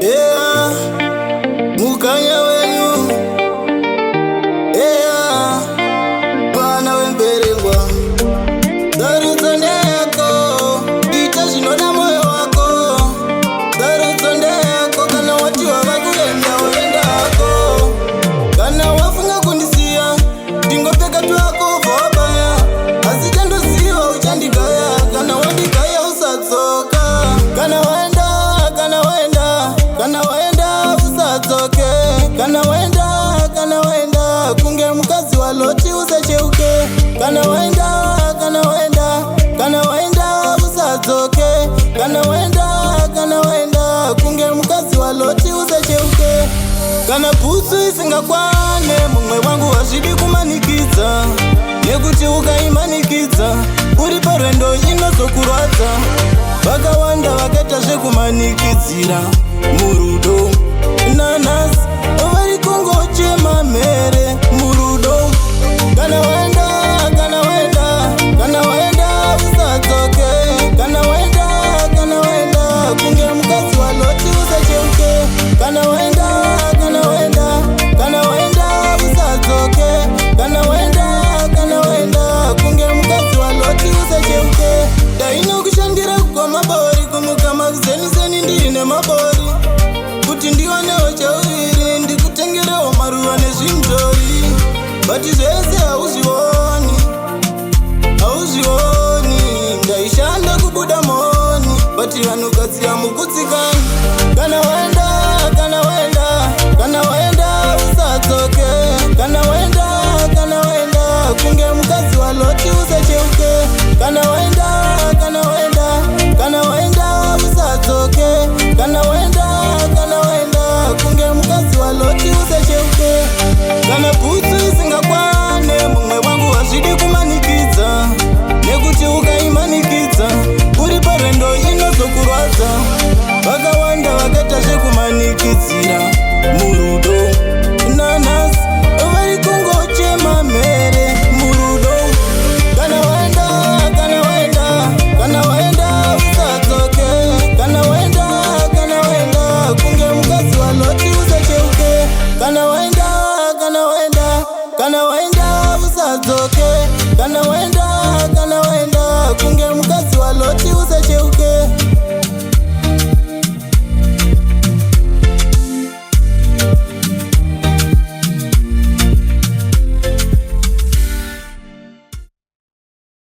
Yeah, mukanya wenu. Yeah, mwana wemberengwa. Darutsonde yako ita zvinoda moyo wako. Darutsonde yako kana wati wavakuenda uendako. Kana wafunga kundisiya ndingopfeka twako vabaya. Asi chandoziva uchandigaya kana wandigaya usatsoka. Kana waenda usatsoke. Kana waenda kunge mukazi wa Loti usacheuke. Kana waenda usatsoke. Kana waenda kunge mukazi wa Loti usacheuke. Kana bhutsu isingakwane mumwe wangu wazvidi kumanikidza. Nekuti ukaimanikidza uri parwendo inozokurwadza. Vakawanda vakaita zvekumanikidzira murudo nanhasi vari kungochema mhere murudo. Kana waenda usatsoke. Kana waenda kunge mukazi wa Loti usacheuke. Kana waenda usatsoke. Kana waenda kunge mukazi wa Loti usacheuke. Ndainokushandira kugwa mabori kumuka makuzeniseni ndine mabori kuti ndiwanewo chauviri ndikutengerewo maruva nezvimzori. Bati zvese hauzvioni ndaishanda kubuda moni bati vanhukadzi hamukutsikani. Kana waenda usatsoke. Kana waenda kunge mukazi wa Loti usacheuke. Kana waenda usatsoke. Kana waenda kunge mukazi wa Loti usacheuke. Kana bhutsu isingakwane mumwe wangu wazvidi kumanikidza. Nekuti ukaimanikidza uri parwendo inozokurwadza. Vakawanda vakaita zvekumanikidzira murudo.